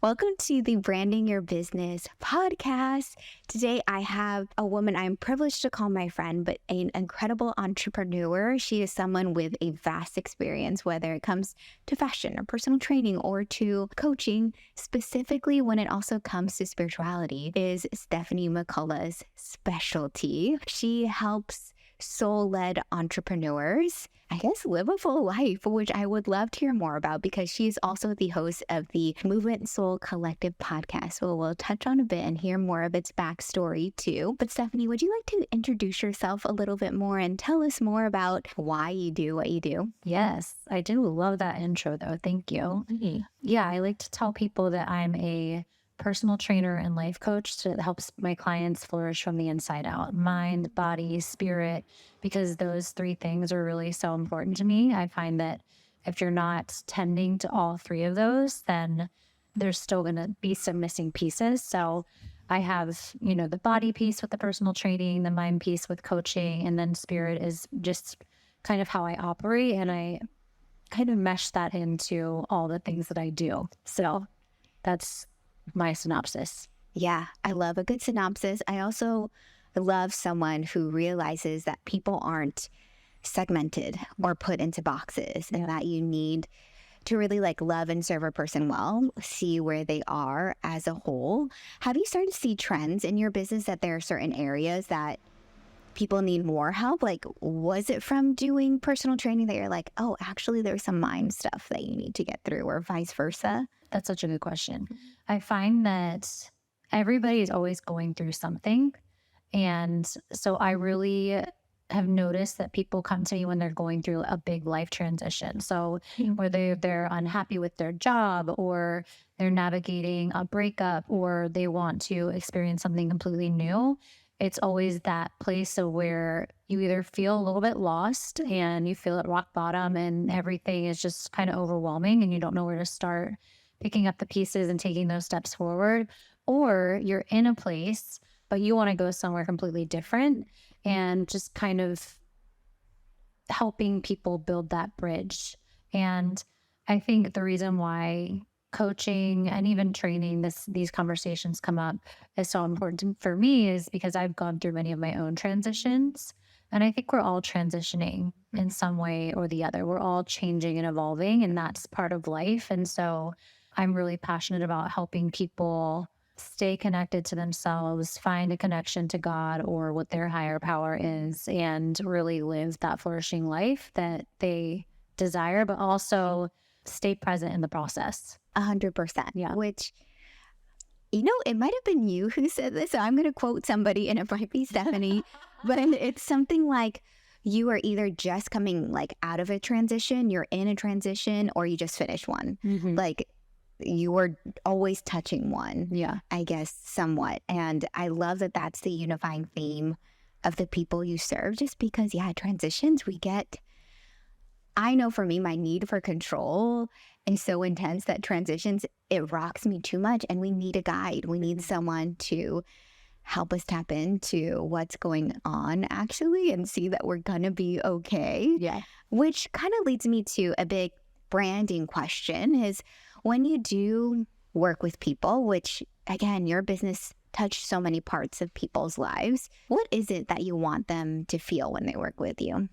Welcome to the Branding Your Business podcast. Today, I have a woman I'm privileged to call my friend, but an incredible entrepreneur. She is someone with a vast experience, whether it comes to fashion or personal training or to coaching, specifically when it also comes to spirituality, is Stefani McCullah's specialty. She helps soul-led entrepreneurs, I guess, live a full life, which I would love to hear more about because she's also the host of the Movement Soul Collective podcast. So we'll touch on a bit and hear more of its backstory too. But Stefani, would you like to introduce yourself a little bit more and tell us more about why you do what you do? Yes, I do love that intro though. Thank you. Mm-hmm. Yeah, I like to tell people that I'm a personal trainer and life coach that helps my clients flourish from the inside out, mind, body, spirit, because those three things are really so important to me. I find that if you're not tending to all three of those, then there's still going to be some missing pieces. So I have, the body piece with the personal training, the mind piece with coaching, and then spirit is just kind of how I operate. And I kind of mesh that into all the things that I do. So that's my synopsis. Yeah, I love a good synopsis. I also love someone who realizes that people aren't segmented or put into boxes and that you need to really love and serve a person well, see where they are as a whole. Have you started to see trends in your business that there are certain areas that people need more help? Was it from doing personal training that you're like, oh, actually there's some mind stuff that you need to get through, or vice versa? That's such a good question. I find that everybody is always going through something. And so I really have noticed that people come to me when they're going through a big life transition. So whether they're unhappy with their job, or they're navigating a breakup, or they want to experience something completely new, it's always that place of where you either feel a little bit lost and you feel at rock bottom and everything is just kind of overwhelming and you don't know where to start picking up the pieces and taking those steps forward, or you're in a place, but you want to go somewhere completely different, and just kind of helping people build that bridge. And I think the reason why coaching and even training, these conversations come up is so important for me is because I've gone through many of my own transitions. And I think we're all transitioning in some way or the other. We're all changing and evolving, and that's part of life. And so I'm really passionate about helping people stay connected to themselves, find a connection to God or what their higher power is, and really live that flourishing life that they desire, but also stay present in the process. 100%. Yeah. Which, it might have been you who said this. So I'm going to quote somebody, and it might be Stefani, but it's something like, you are either just coming out of a transition, you're in a transition, or you just finished one. Mm-hmm. You were always touching one, Yeah. I guess, somewhat. And I love that that's the unifying theme of the people you serve, just because, transitions I know for me, my need for control is so intense that transitions, it rocks me too much. And we need a guide. We need someone to help us tap into what's going on actually and see that we're going to be okay. Yeah. Which kind of leads me to a big branding question is, when you do work with people, which again, your business touched so many parts of people's lives, what is it that you want them to feel when they work with you?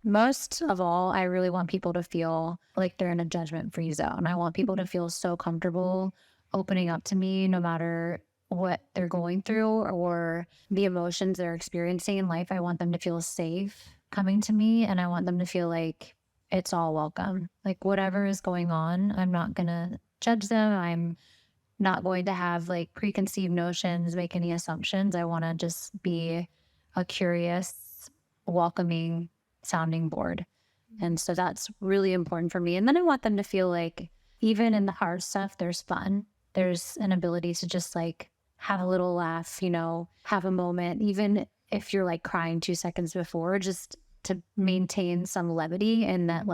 Most of all, I really want people to feel like they're in a judgment-free zone. I want people to feel so comfortable opening up to me, no matter what they're going through or the emotions they're experiencing in life. I want them to feel safe coming to me, and I want them to feel like it's all welcome. Whatever is going on, I'm not going to judge them. I'm not going to have preconceived notions, make any assumptions. I want to just be a curious, welcoming sounding board. And so that's really important for me. And then I want them to feel like even in the hard stuff, there's fun. There's an ability to just have a little laugh, have a moment, even if you're crying 2 seconds before, just to maintain some levity, and that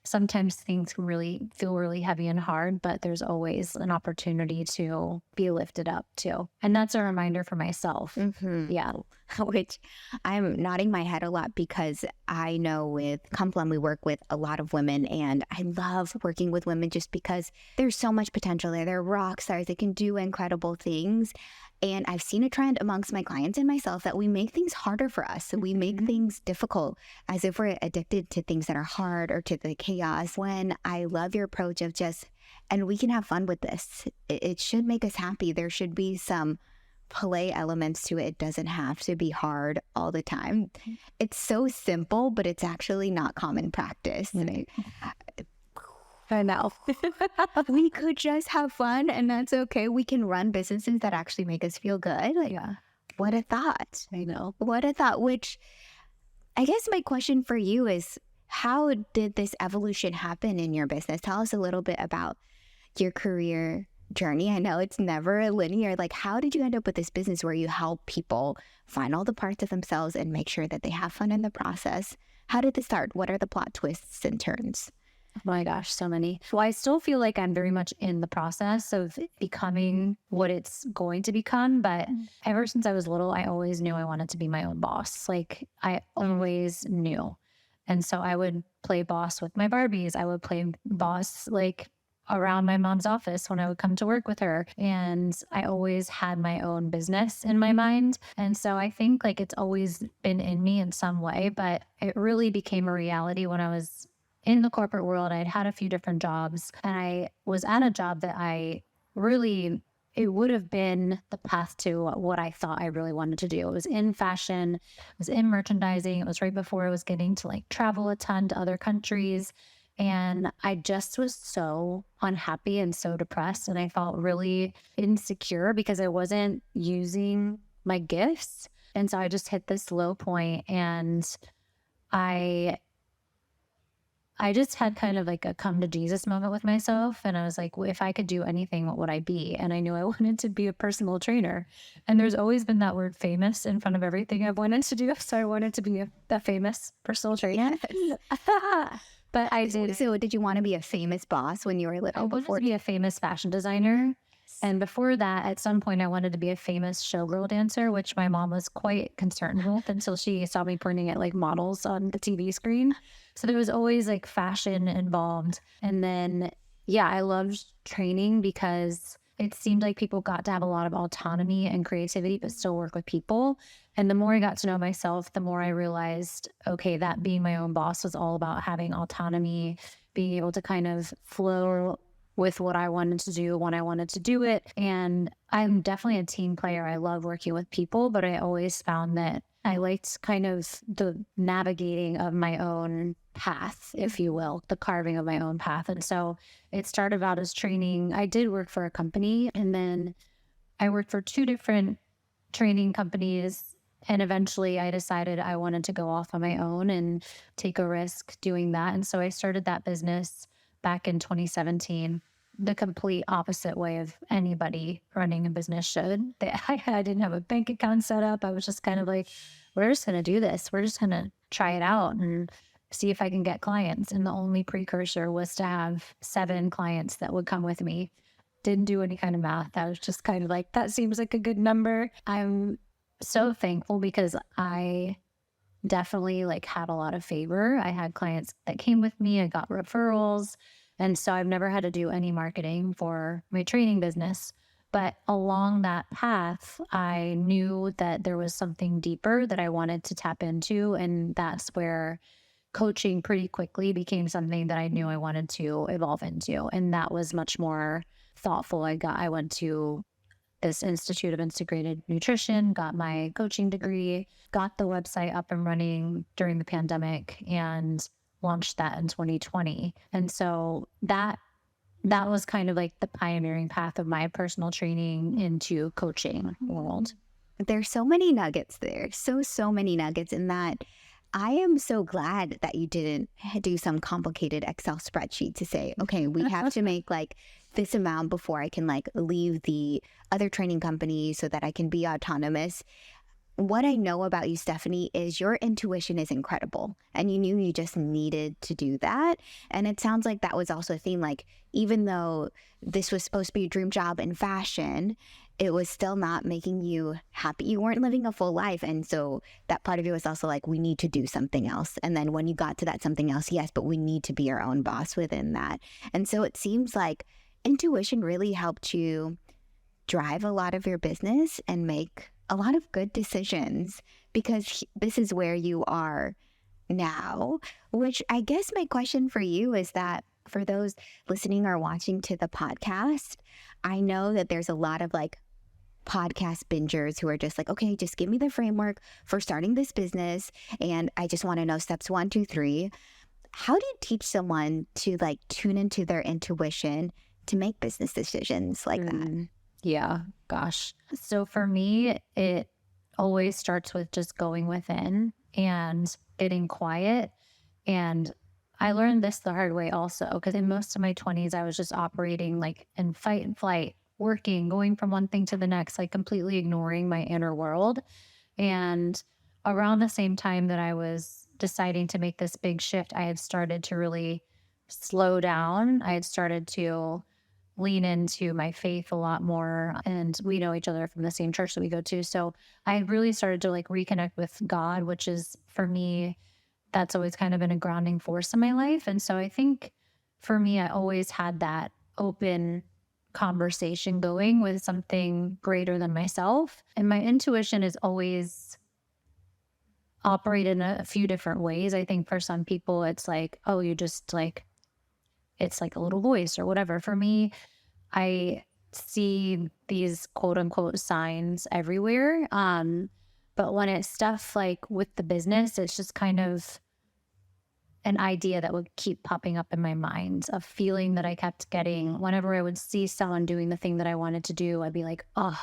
sometimes things can really feel really heavy and hard, but there's always an opportunity to be lifted up too. And that's a reminder for myself. Yeah. Which I'm nodding my head a lot because I know with Complum, we work with a lot of women, and I love working with women just because there's so much potential there. They're rock stars. They can do incredible things. And I've seen a trend amongst my clients and myself that we make things harder for us. So we make things difficult as if we're addicted to things that are hard or to the chaos. When I love your approach of just, and we can have fun with this. It should make us happy. There should be some play elements to it. It doesn't have to be hard all the time. It's so simple, but it's actually not common practice. And I know. We could just have fun, and that's okay. We can run businesses that actually make us feel good. Like, what a thought. I know. What a thought. Which I guess my question for you is, how did this evolution happen in your business? Tell us a little bit about your career journey. I know it's never linear. Like, how did you end up with this business where you help people find all the parts of themselves and make sure that they have fun in the process? How did this start? What are the plot twists and turns? Oh my gosh, so many. Well, I still feel like I'm very much in the process of becoming what it's going to become. But ever since I was little, I always knew I wanted to be my own boss. Like, I always knew. And so I would play boss with my Barbies. I would play boss like around my mom's office when I would come to work with her. And I always had my own business in my mind. And so I think like it's always been in me in some way, but it really became a reality when I was in the corporate world. I'd had a few different jobs, and I was at a job that it would have been the path to what I thought I really wanted to do. It was in fashion, it was in merchandising. It was right before I was getting to like travel a ton to other countries. And I just was so unhappy and so depressed. And I felt really insecure because I wasn't using my gifts. And so I just hit this low point, and I just had kind of like a come to Jesus moment with myself. And I was like, well, if I could do anything, what would I be? And I knew I wanted to be a personal trainer. And there's always been that word famous in front of everything I've wanted to do. So I wanted to be a famous personal trainer. Yes. But I did. So did you want to be a famous boss when you were little? I wanted to be a famous fashion designer. And before that, at some point, I wanted to be a famous showgirl dancer, which my mom was quite concerned with until she saw me pointing at like models on the TV screen. So there was always like fashion involved. And then, yeah, I loved training because it seemed like people got to have a lot of autonomy and creativity, but still work with people. And the more I got to know myself, the more I realized, okay, that being my own boss was all about having autonomy, being able to kind of flow with what I wanted to do when I wanted to do it. And I'm definitely a team player. I love working with people, but I always found that I liked kind of the navigating of my own path, if you will, the carving of my own path. And so it started out as training. I did work for a company, and then I worked for 2 different training companies. And eventually I decided I wanted to go off on my own and take a risk doing that. And so I started that business back in 2017, the complete opposite way of anybody running a business should. I didn't have a bank account set up. I was just kind of like, we're just going to do this. We're just going to try it out and see if I can get clients. And the only precursor was to have 7 clients that would come with me. Didn't do any kind of math. I was just kind of like, that seems like a good number. I'm so thankful because I definitely like had a lot of favor. I had clients that came with me. I got referrals. And so I've never had to do any marketing for my training business. But along that path, I knew that there was something deeper that I wanted to tap into. And that's where coaching pretty quickly became something that I knew I wanted to evolve into. And that was much more thoughtful. I went to this Institute of Integrated Nutrition, got my coaching degree, got the website up and running during the pandemic, and launched that in 2020. And so that was kind of like the pioneering path of my personal training into coaching world. There's so many nuggets there. So many nuggets in that. I am so glad that you didn't do some complicated Excel spreadsheet to say, okay, we have to make like this amount before I can like leave the other training company so that I can be autonomous. what I know about you, Stephanie, is your intuition is incredible. And you knew you just needed to do that. And it sounds like that was also a theme. Like, even though this was supposed to be a dream job in fashion, it was still not making you happy. You weren't living a full life. And so that part of you was also like, we need to do something else. And then when you got to that something else, yes, but we need to be our own boss within that. And so it seems like intuition really helped you drive a lot of your business and make a lot of good decisions, because this is where you are now. Which I guess my question for you is that for those listening or watching to the podcast, I know that there's a lot of like podcast bingers who are just like, okay, just give me the framework for starting this business. And I just want to know steps 1, 2, 3. How do you teach someone to like tune into their intuition to make business decisions like that? Yeah, gosh. So for me, it always starts with just going within and getting quiet. And I learned this the hard way also, because in most of my 20s, I was just operating like in fight and flight, working, going from one thing to the next, like completely ignoring my inner world. And around the same time that I was deciding to make this big shift, I had started to really slow down. I had started to lean into my faith a lot more. And we know each other from the same church that we go to. So I really started to like reconnect with God, which is for me, that's always kind of been a grounding force in my life. And so I think for me, I always had that open conversation going with something greater than myself. And my intuition is always operated in a few different ways. I think for some people, it's like, oh, you just like, it's like a little voice or whatever. For me, I see these quote unquote signs everywhere. But when it's stuff like with the business, it's just kind of an idea that would keep popping up in my mind, a feeling that I kept getting whenever I would see someone doing the thing that I wanted to do. I'd be like, oh,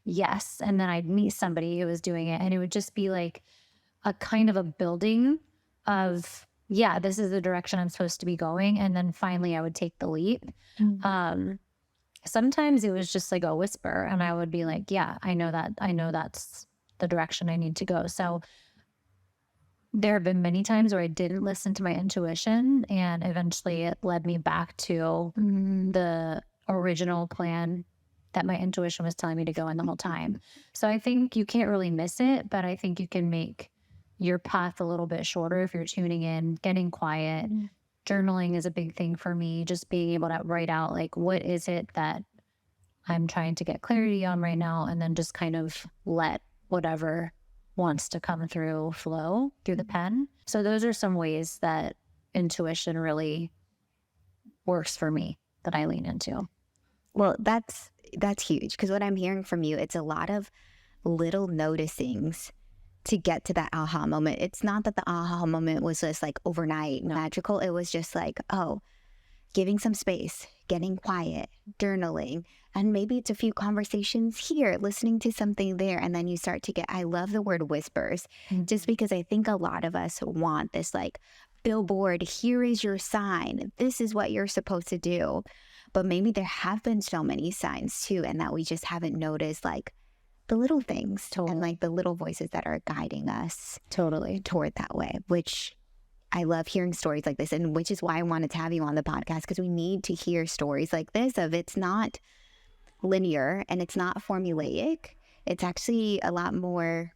yes. And then I'd meet somebody who was doing it, and it would just be like a kind of a building of, yeah, this is the direction I'm supposed to be going. And then finally I would take the leap. Sometimes it was just like a whisper, and I would be like, yeah, I know that's the direction I need to go. So there have been many times where I didn't listen to my intuition, and eventually it led me back to the original plan that my intuition was telling me to go in the whole time. So I think you can't really miss it, but I think you can make your path a little bit shorter if you're tuning in, getting quiet. Journaling is a big thing for me, just being able to write out like, what is it that I'm trying to get clarity on right now, and then just kind of let whatever wants to come through flow through the pen. So those are some ways that intuition really works for me that I lean into. Well, that's huge, because what I'm hearing from you, it's a lot of little noticings to get to that aha moment. It's not that the aha moment was just like overnight magical. It was just like, oh, giving some space, getting quiet, journaling, and maybe it's a few conversations here, listening to something there. And then you start to get, I love the word whispers, just because I think a lot of us want this like billboard, here is your sign, this is what you're supposed to do. But maybe there have been so many signs too, and that we just haven't noticed like the little things and like the little voices that are guiding us toward that way, which I love hearing stories like this, and which is why I wanted to have you on the podcast, because we need to hear stories like this of it's not linear and it's not formulaic. It's actually a lot more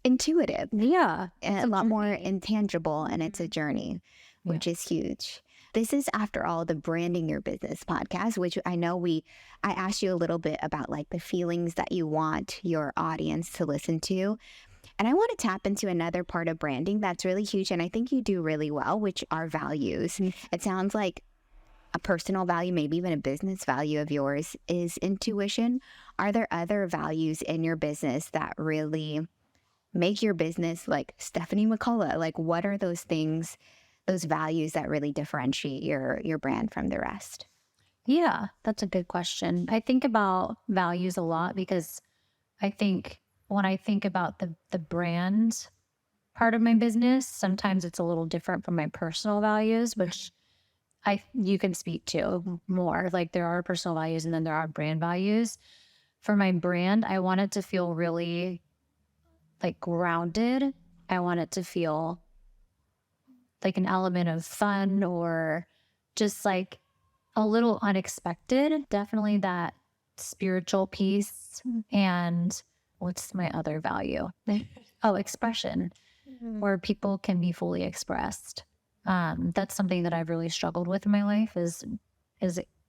intuitive. Yeah. And a lot more intangible, and it's a journey, which is huge. This is, after all, the Branding Your Business podcast, which I know I asked you a little bit about like the feelings that you want your audience to listen to. And I want to tap into another part of branding that's really huge, and I think you do really well, which are values. It sounds like a personal value, maybe even a business value of yours, is intuition. Are there other values in your business that really make your business like Stefani McCullah? Like, what are those things, those values that really differentiate your brand from the rest? Yeah, that's a good question. I think about values a lot, because I think when I think about the brand part of my business, sometimes it's a little different from my personal values, which you can speak to more. Like, there are personal values and then there are brand values. For my brand, I want it to feel really like grounded. I want it to feel like an element of fun or just like a little unexpected. Definitely that spiritual piece. And what's my other value? Oh, expression, where people can be fully expressed. That's something that I've really struggled with in my life is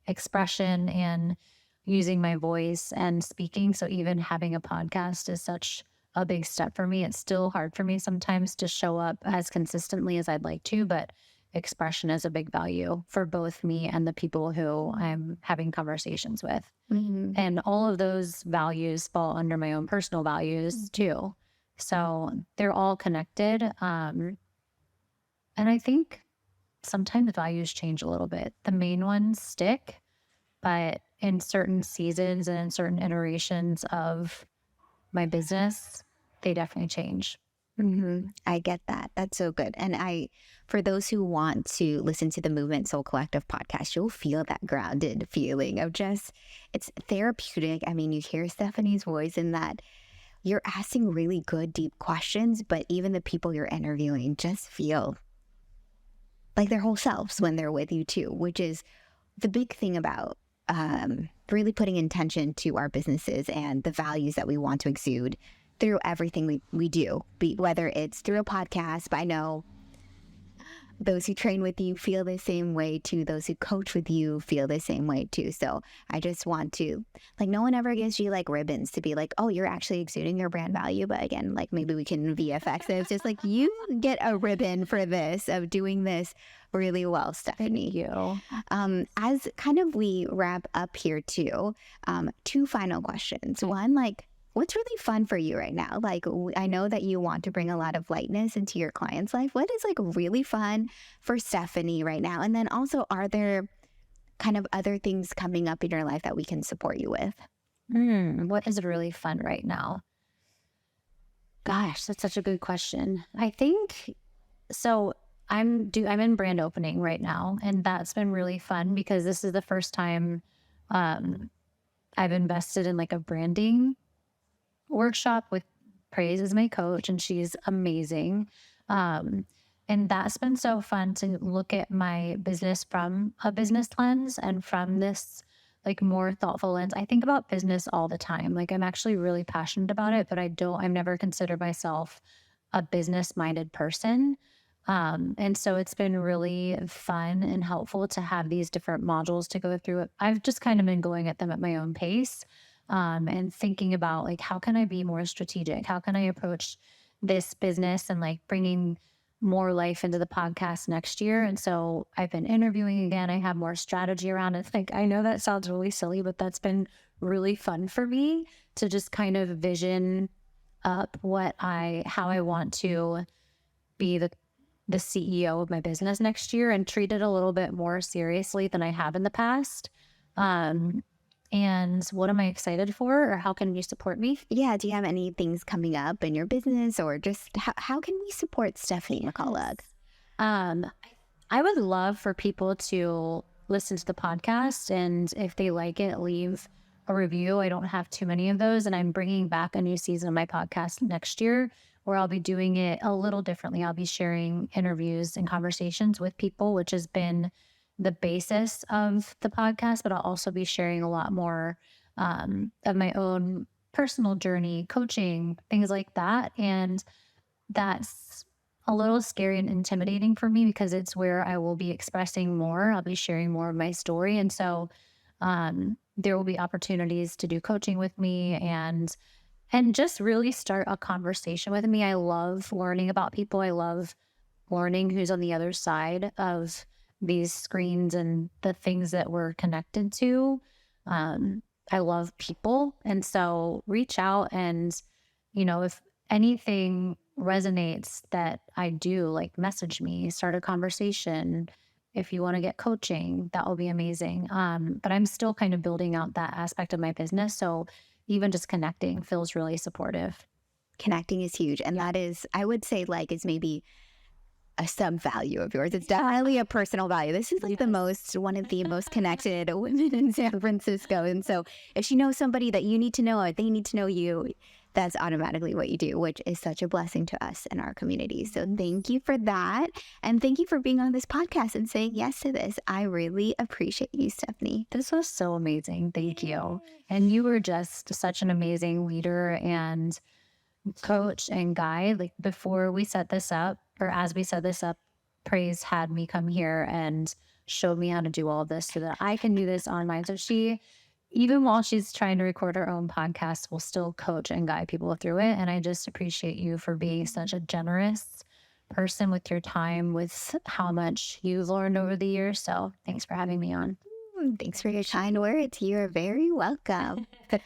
expression and using my voice and speaking. So even having a podcast is such a big step for me. It's still hard for me sometimes to show up as consistently as I'd like to, but expression is a big value for both me and the people who I'm having conversations with. Mm-hmm. And all of those values fall under my own personal values too. So they're all connected. And I think sometimes values change a little bit. The main ones stick, but in certain seasons and in certain iterations of my business, they definitely change. Mm-hmm. I get that. That's so good. And for those who want to listen to the Movement Soul Collective podcast, you'll feel that grounded feeling of just, it's therapeutic. I mean, you hear Stephanie's voice in that you're asking really good, deep questions, but even the people you're interviewing just feel like their whole selves when they're with you too, which is the big thing about really putting intention to our businesses and the values that we want to exude through everything we do, whether it's through a podcast. But I know those who train with you feel the same way too. Those who coach with you feel the same way too. So I just want to, like, no one ever gives you like ribbons to be like, oh, you're actually exuding your brand value. But again, like maybe we can VFX it. It's just like, you get a ribbon for this, of doing this really well, Stephanie. Thank you. As kind of we wrap up here too, two final questions. One, like, what's really fun for you right now? Like, I know that you want to bring a lot of lightness into your client's life. What is like really fun for Stephanie right now? And then also, are there kind of other things coming up in your life that we can support you with? What is really fun right now? Gosh, that's such a good question. I think so. I'm in brand opening right now, and that's been really fun because this is the first time I've invested in like a branding workshop with Praise as my coach, and she's amazing. And that's been so fun to look at my business from a business lens and from this like more thoughtful lens. I think about business all the time. Like I'm actually really passionate about it, but I've never considered myself a business minded person. And so it's been really fun and helpful to have these different modules to go through. I've just kind of been going at them at my own pace. And thinking about like, how can I be more strategic? How can I approach this business and like bringing more life into the podcast next year? And so I've been interviewing again. I have more strategy around it. Like, I know that sounds really silly, but that's been really fun for me to just kind of vision up how I want to be the CEO of my business next year and treat it a little bit more seriously than I have in the past. And what am I excited for, or how can you support me? Yeah. Do you have any things coming up in your business, or just how can we support Stefani McCullah? I would love for people to listen to the podcast, and if they like it, leave a review. I don't have too many of those, and I'm bringing back a new season of my podcast next year where I'll be doing it a little differently. I'll be sharing interviews and conversations with people, which has been the basis of the podcast, but I'll also be sharing a lot more of my own personal journey, coaching, things like that. And that's a little scary and intimidating for me because it's where I will be expressing more. I'll be sharing more of my story. And so there will be opportunities to do coaching with me and just really start a conversation with me. I love learning about people. I love learning who's on the other side of these screens and the things that we're connected to. I love people. And so reach out and, if anything resonates that I do, like message me, start a conversation. If you want to get coaching, that will be amazing. But I'm still kind of building out that aspect of my business. So even just connecting feels really supportive. Connecting is huge. And that is, I would say, like, is maybe a sub value of yours. It's definitely a personal value. This is like one of the most connected women in San Francisco. And so if you know somebody that you need to know or they need to know you, that's automatically what you do, which is such a blessing to us and our community. So thank you for that. And thank you for being on this podcast and saying yes to this. I really appreciate you, Stephanie. This was so amazing. Thank you. And you were just such an amazing leader and coach and guide. Like before we set this up, or as we set this up, Praise had me come here and showed me how to do all of this so that I can do this on mine. So she, even while she's trying to record her own podcast, will still coach and guide people through it. And I just appreciate you for being such a generous person with your time, with how much you've learned over the years. So thanks for having me on. Thanks for your kind words. You're very welcome.